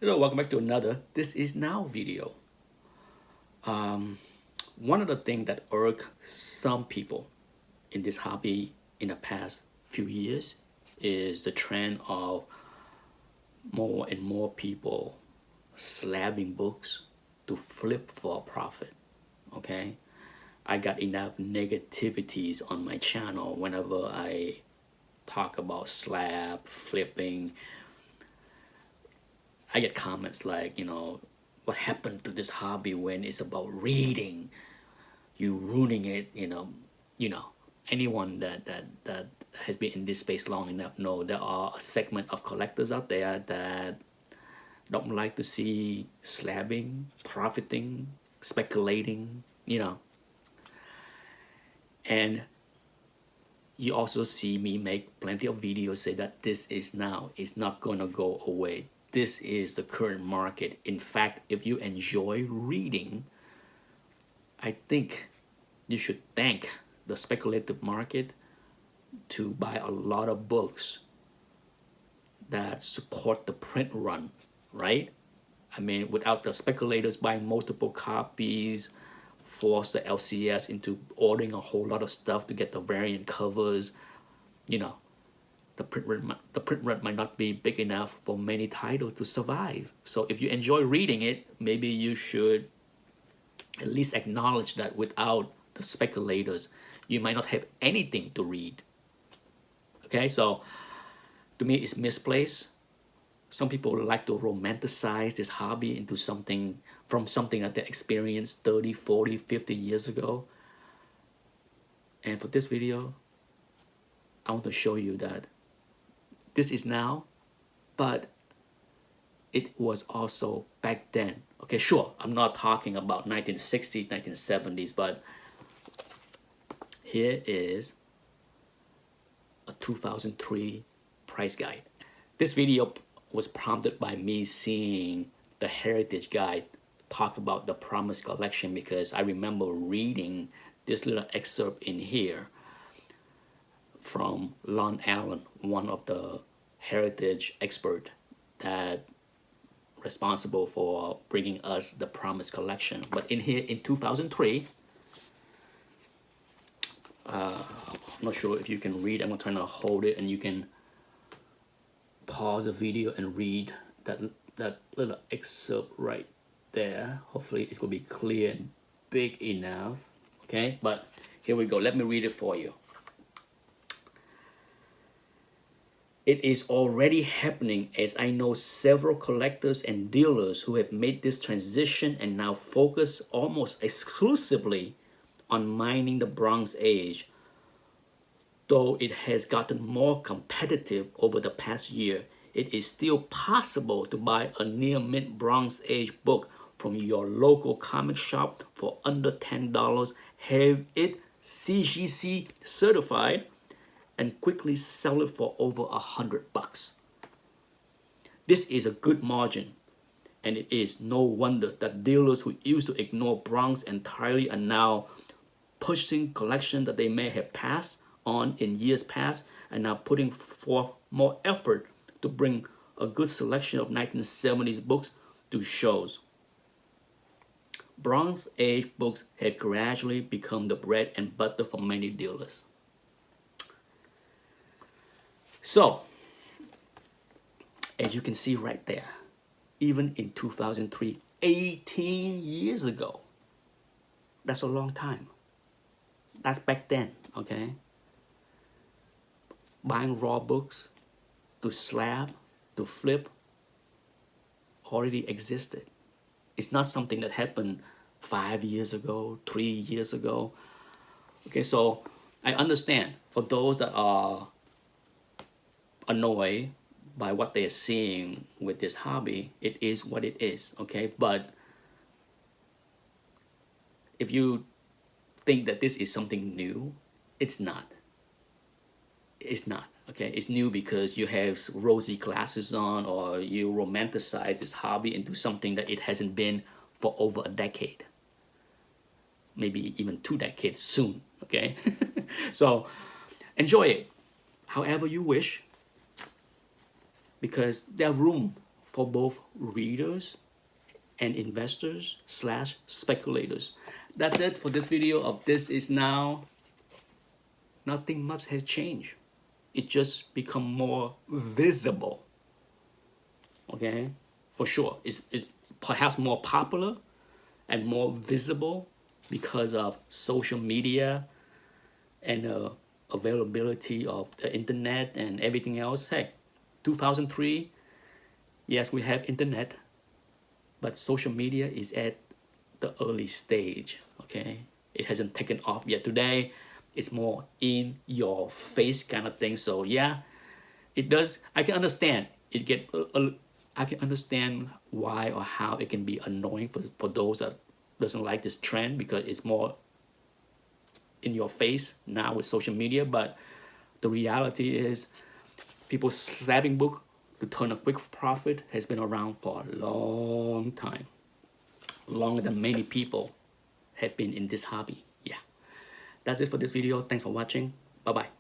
Hello, welcome back to another This Is Now video. One of the things that irk some people in this hobby in the past few years is the trend of more and more people slabbing books to flip for a profit. Okay, I got enough negativities on my channel whenever I talk about slab flipping. I get comments like, what happened to this hobby when it's about reading? You ruining it, Anyone that has been in this space long enough know there are a segment of collectors out there that don't like to see slabbing, profiting, speculating, And you also see me make plenty of videos say that this is now, it's not gonna go away. This is the current market. In fact, if you enjoy reading, I think you should thank the speculative market to buy a lot of books that support the print run, right? I mean, without the speculators buying multiple copies, force the LCS into ordering a whole lot of stuff to get the variant covers, the print run might not be big enough for many titles to survive. So if you enjoy reading it, maybe you should at least acknowledge that without the speculators, you might not have anything to read. Okay, so to me, it's misplaced. Some people like to romanticize this hobby into something that they experienced 30, 40, 50 years ago. And for this video, I want to show you that this is now, but it was also back then. Okay, sure, I'm not talking about 1960s, 1970s, but here is a 2003 price guide. This video was prompted by me seeing the Heritage Guide talk about the Promise collection, because I remember reading this little excerpt in here from Lon Allen, one of the heritage expert that responsible for bringing us the Promise collection. But in here in 2003, I'm not sure if you can read. I'm going to try to hold it and you can pause the video and read that little excerpt right there. Hopefully it's going to be clear and big enough. Okay, but here we go. Let me read it for you. It is already happening, as I know several collectors and dealers who have made this transition and now focus almost exclusively on mining the Bronze Age. Though it has gotten more competitive over the past year, it is still possible to buy a near mint Bronze Age book from your local comic shop for under $10, have it CGC certified, and quickly sell it for over $100. This is a good margin, and it is no wonder that dealers who used to ignore Bronze entirely are now pushing collections that they may have passed on in years past, and now putting forth more effort to bring a good selection of 1970s books to shows. Bronze Age books have gradually become the bread and butter for many dealers. So, as you can see right there, even in 2003, 18 years ago, that's a long time. That's back then, okay? Buying raw books to slab, to flip, already existed. It's not something that happened 5 years ago, 3 years ago. Okay, so I understand for those that are annoyed by what they're seeing with this hobby, it is what it is, okay? But if you think that this is something new, it's not. It's not, okay? It's new because you have rosy glasses on, or you romanticize this hobby into something that it hasn't been for over a decade. Maybe even 2 decades soon, okay? So enjoy it however you wish, because there's room for both readers and investors slash speculators. That's it for this video of This Is Now. Nothing much has changed. It just become more visible. Okay, for sure. It's perhaps more popular and more visible because of social media and availability of the internet and everything else. Hey, 2003, yes, we have internet, but social media is at the early stage. Okay, it hasn't taken off yet. Today it's more in your face kind of thing. So yeah, it does. I can understand it get I can understand why or how it can be annoying for those that doesn't like this trend, because it's more in your face now with social media. But the reality is, people slabbing book to turn a quick profit has been around for a long time, longer than many people have been in this hobby. Yeah, that's it for this video. Thanks for watching. Bye bye.